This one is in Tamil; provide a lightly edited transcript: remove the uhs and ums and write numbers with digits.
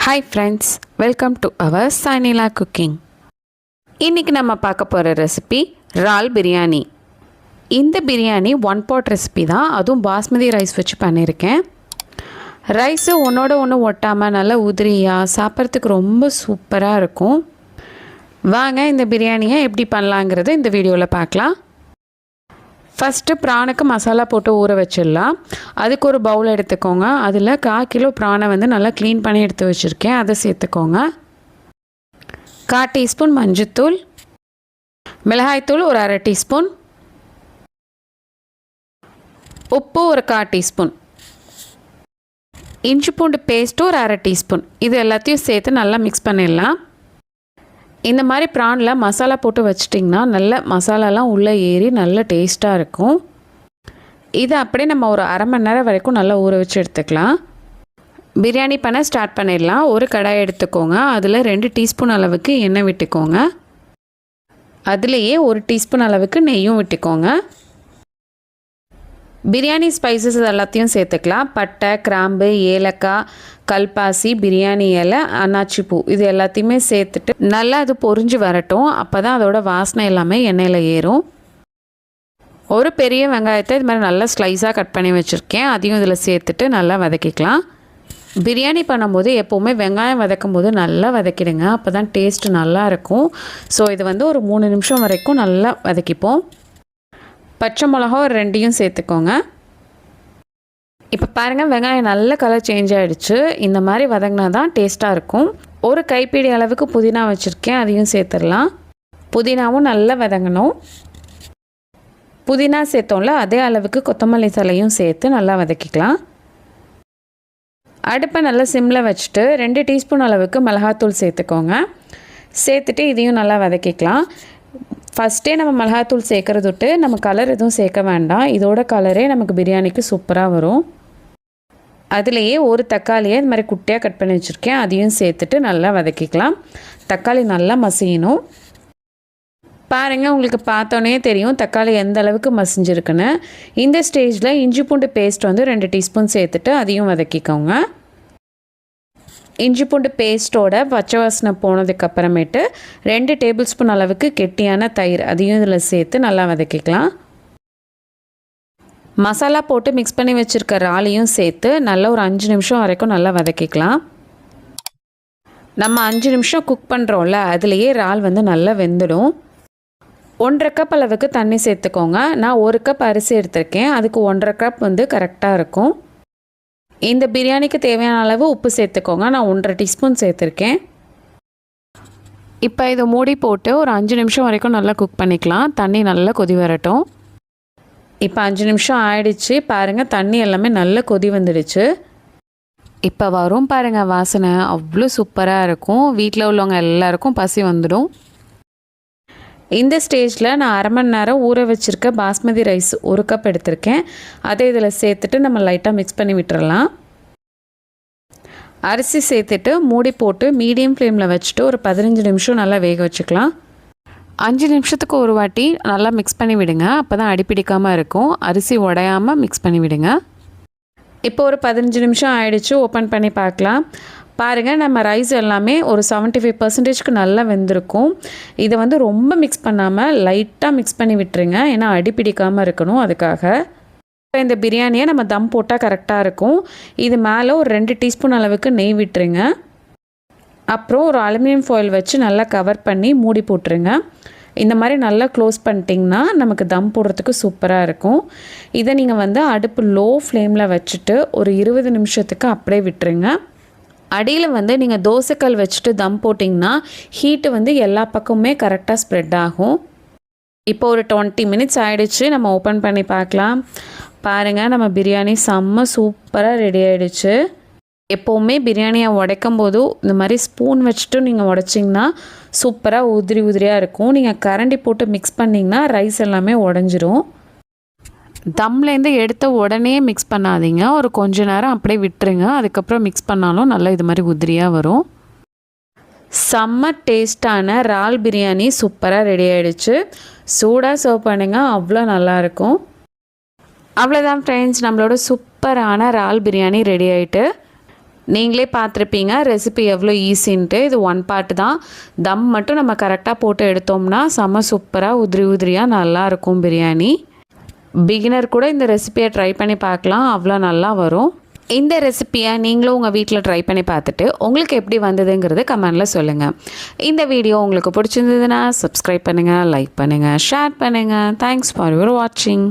Hi friends, welcome to our Sanila Cooking. இன்னைக்கு நம்ம பார்க்க போகிற ரெசிபி இறால் பிரியாணி. இந்த பிரியாணி ஒன் பாட் ரெசிபி தான், அதுவும் பாஸ்மதி ரைஸ் வச்சு பண்ணியிருக்கேன். ரைஸு ஒன்றோட ஒன்று ஒட்டாமல் நல்லா உதிரியாக சாப்பிட்றதுக்கு ரொம்ப சூப்பராக இருக்கும். வாங்க இந்த பிரியாணியை எப்படி பண்ணலாங்கிறது இந்த வீடியோவில் பார்க்கலாம். ஃபஸ்ட்டு ப்ரானுக்கு மசாலா போட்டு ஊற வச்சிடலாம். அதுக்கு ஒரு பவுல் எடுத்துக்கோங்க. அதில் 1/4 கிலோ ப்ரானை நல்லா க்ளீன் பண்ணி எடுத்து வச்சுருக்கேன், அதை சேர்த்துக்கோங்க. 1/4 டீஸ்பூன் மஞ்சத்தூள், மிளகாய்த்தூள் ஒரு 1/2 டீஸ்பூன், உப்பு ஒரு 1/4 டீஸ்பூன், இஞ்சி பூண்டு பேஸ்ட்டு ஒரு 1/2 டீஸ்பூன். இது எல்லாத்தையும் சேர்த்து நல்லா மிக்ஸ் பண்ணிடலாம். இந்த மாதிரி ப்ரானில் மசாலா போட்டு வச்சிட்டிங்கன்னா நல்ல மசாலாலாம் உள்ளே ஏறி நல்ல டேஸ்ட்டாக இருக்கும். இதை அப்படியே நம்ம ஒரு 1/2 மணி நேரம் வரைக்கும் நல்லா ஊற வச்சு எடுத்துக்கலாம். பிரியாணி பண்ண ஸ்டார்ட் பண்ணிடலாம். ஒரு கடாய் எடுத்துக்கோங்க. அதில் 2 டீஸ்பூன் அளவுக்கு எண்ணெய் விட்டுக்கோங்க. அதுலேயே 1 டீஸ்பூன் அளவுக்கு நெய்யும் விட்டுக்கோங்க. பிரியாணி ஸ்பைசஸ் எல்லாத்தையும் சேர்த்துக்கலாம். பட்டை, கிராம்பு, ஏலக்காய், கல்பாசி, பிரியாணி இலை, அன்னாச்சி பூ, இது எல்லாத்தையுமே சேர்த்துட்டு நல்லா அது பொரிஞ்சு வரட்டும். அப்போ தான் அதோட வாசனை எல்லாமே எண்ணெயில் ஏறும். ஒரு பெரிய வெங்காயத்தை இது மாதிரி நல்லா ஸ்லைஸாக கட் பண்ணி வச்சுருக்கேன், அதையும் இதில் சேர்த்துட்டு நல்லா வதக்கிக்கலாம். பிரியாணி பண்ணும்போது எப்போவுமே வெங்காயம் வதக்கும் போது நல்லா வதக்கிடுங்க, அப்போ தான் டேஸ்ட்டு நல்லாயிருக்கும். ஸோ இது ஒரு 3 நிமிஷம் வரைக்கும் நல்லா வதக்கிப்போம். பச்சை மிளகா ஒரு 2 சேர்த்துக்கோங்க. இப்போ பாருங்கள், வெங்காயம் நல்ல கலர் சேஞ்ச் ஆகிடுச்சு. இந்த மாதிரி வதங்கினா தான் டேஸ்ட்டாக இருக்கும். ஒரு கைப்பிடி அளவுக்கு புதினா வச்சுருக்கேன், அதையும் சேர்த்துடலாம். புதினாவும் நல்லா வதங்கணும். புதினா சேர்த்தோம்ல, அதே அளவுக்கு கொத்தமல்லி தழையும் சேர்த்து நல்லா வதக்கிக்கலாம். அடுப்பை நல்லா சிம்மில் வச்சுட்டு 2 டீஸ்பூன் அளவுக்கு மிளகாத்தூள் சேர்த்துக்கோங்க. சேர்த்துட்டு இதையும் நல்லா வதக்கிக்கலாம். ஃபஸ்ட்டே நம்ம மிளகாத்தூள் சேர்க்குறது விட்டு நம்ம கலர் எதுவும் சேர்க்க வேண்டாம். இதோட கலரே நமக்கு பிரியாணிக்கு சூப்பராக வரும். அதுலேயே ஒரு தக்காளியை இது மாதிரி குட்டியாக கட் பண்ணி வச்சுருக்கேன், அதையும் சேர்த்துட்டு நல்லா வதக்கிக்கலாம். தக்காளி நல்லா மசியணும். பாருங்கள், உங்களுக்கு பார்த்தோன்னே தெரியும் தக்காளி எந்த அளவுக்கு மசிஞ்சிருக்குன்னு. இந்த ஸ்டேஜில் இஞ்சி பூண்டு பேஸ்ட் 2 டீஸ்பூன் சேர்த்துட்டு அதையும் வதக்கிக்கோங்க. இஞ்சி பூண்டு பேஸ்ட்டோட பச்சை வாசனை போனதுக்கப்புறமேட்டு 2 டேபிள் ஸ்பூன் அளவுக்கு கெட்டியான தயிர், அதையும் இதில் சேர்த்து நல்லா வதக்கிக்கலாம். மசாலா போட்டு மிக்ஸ் பண்ணி வச்சுருக்க இறாலையும் சேர்த்து நல்லா ஒரு 5 நிமிஷம் வரைக்கும் நல்லா வதக்கிக்கலாம். நம்ம 5 நிமிஷம் குக் பண்ணுறோம்ல, அதுலேயே இறால் நல்லா வெந்துடும். 1/2 கப் அளவுக்கு தண்ணி சேர்த்துக்கோங்க. நான் 1 கப் அரிசி எடுத்திருக்கேன், அதுக்கு 1/2 கப் கரெக்டாக இருக்கும். இந்த பிரியாணிக்கு தேவையான அளவு உப்பு சேர்த்துக்கோங்க. நான் 1/2 டீஸ்பூன் சேர்த்துருக்கேன். இப்போ இதை மூடி போட்டு ஒரு 5 நிமிஷம் வரைக்கும் நல்லா குக் பண்ணிக்கலாம். தண்ணி நல்லா கொதி வரட்டும். இப்போ 5 நிமிஷம் ஆயிடுச்சு. பாருங்கள், தண்ணி எல்லாமே நல்லா கொதி வந்துடுச்சு. இப்போ வரும் பாருங்கள் வாசனை, அவ்வளோ சூப்பராக இருக்கும். வீட்டில் உள்ளவங்க எல்லாருக்கும் பசி வந்துடும். இந்த ஸ்டேஜில் நான் 1/2 மணி நேரம் ஊற வச்சுருக்க பாஸ்மதி ரைஸ் 1 கப் எடுத்திருக்கேன், அதை இதில் சேர்த்துட்டு நம்ம லைட்டாக மிக்ஸ் பண்ணி விட்டுறலாம். அரிசி சேர்த்துட்டு மூடி போட்டு மீடியம் ஃப்ளேமில் வச்சுட்டு ஒரு 15 நிமிஷம் நல்லா வேக வச்சுக்கலாம். 5 நிமிஷத்துக்கு ஒரு வாட்டி நல்லா மிக்ஸ் பண்ணி விடுங்க, அப்போ தான் அடிப்பிடிக்காமல் இருக்கும். அரிசி உடையாமல் மிக்ஸ் பண்ணி விடுங்க. இப்போ ஒரு 15 நிமிஷம் ஆயிடுச்சு. ஓப்பன் பண்ணி பார்க்கலாம். பாருங்கள், நம்ம ரைஸ் எல்லாமே ஒரு 75% நல்லா வெந்திருக்கும். இதை ரொம்ப மிக்ஸ் பண்ணாமல் லைட்டாக மிக்ஸ் பண்ணி விட்டுருங்க, ஏன்னா அடிப்பிடிக்காமல் இருக்கணும். அதுக்காக இந்த பிரியாணியை நம்ம தம் போட்டால் கரெக்டாக இருக்கும். இது மேலே ஒரு 2 டீஸ்பூன் அளவுக்கு நெய் விட்டுருங்க. அப்புறம் ஒரு அலுமினியம் ஃபாயில் வச்சு நல்லா கவர் பண்ணி மூடி போட்டுருங்க. இந்த மாதிரி நல்லா க்ளோஸ் பண்ணிட்டிங்கன்னா நமக்கு தம் போடுறதுக்கு சூப்பராக இருக்கும். இதை நீங்கள் அடுப்பு லோ ஃப்ளேமில் வச்சுட்டு ஒரு 20 நிமிஷத்துக்கு அப்படியே விட்டுருங்க. அடியில் நீங்கள் தோசைக்கல் வச்சுட்டு தம் போட்டிங்கன்னா ஹீட்டு எல்லா பக்கமுமே கரெக்டாக ஸ்ப்ரெட் ஆகும். இப்போ ஒரு 20 மினிட்ஸ் ஆகிடுச்சு. நம்ம ஓப்பன் பண்ணி பார்க்கலாம். பாருங்கள், நம்ம பிரியாணி செம்ம சூப்பராக ரெடி ஆகிடுச்சு. எப்போவுமே பிரியாணியை உடைக்கும் போது இந்த மாதிரி ஸ்பூன் வச்சுட்டு நீங்கள் உடைச்சிங்கன்னா சூப்பராக உதிரி உதிரியாக இருக்கும். நீங்கள் கரண்டி போட்டு மிக்ஸ் பண்ணிங்கன்னா ரைஸ் எல்லாமே உடஞ்சிரும். தம்லேருந்து எடுத்த உடனே மிக்ஸ் பண்ணாதீங்க, ஒரு கொஞ்ச நேரம் அப்படியே விட்டுருங்க. அதுக்கப்புறம் மிக்ஸ் பண்ணாலும் நல்லா இது மாதிரி உதிரியாக வரும். செம்ம டேஸ்டான இறால் பிரியாணி சூப்பராக ரெடி ஆகிடுச்சு. சூடாக சர்வ் பண்ணுங்கள், அவ்வளோ நல்லாயிருக்கும். அவ்வளோதான் ஃப்ரெண்ட்ஸ், நம்மளோட சூப்பரான இறால் பிரியாணி ரெடி ஆகிட்டு. நீங்களே பார்த்துருப்பீங்க ரெசிபி எவ்வளோ ஈஸின்ட்டு. இது 1 பார்ட் தான். தம் மட்டும் நம்ம கரெக்டாக போட்டு எடுத்தோம்னா செம்ம சூப்பராக உதிரியாக நல்லாயிருக்கும் பிரியாணி. பிகினர் கூட இந்த ரெசிபியை ட்ரை பண்ணி பார்க்கலாம், அவ்வளோ நல்லா வரும். இந்த ரெசிப்பியை நீங்களும் உங்கள் வீட்டில் ட்ரை பண்ணி பார்த்துட்டு உங்களுக்கு எப்படி வந்ததுங்கிறது கமெண்டில் சொல்லுங்கள். இந்த வீடியோ உங்களுக்கு பிடிச்சிருந்ததுன்னா சப்ஸ்கிரைப் பண்ணுங்கள், லைக் பண்ணுங்கள், ஷேர் பண்ணுங்கள். தேங்க்ஸ் ஃபார் யுவர் வாட்சிங்.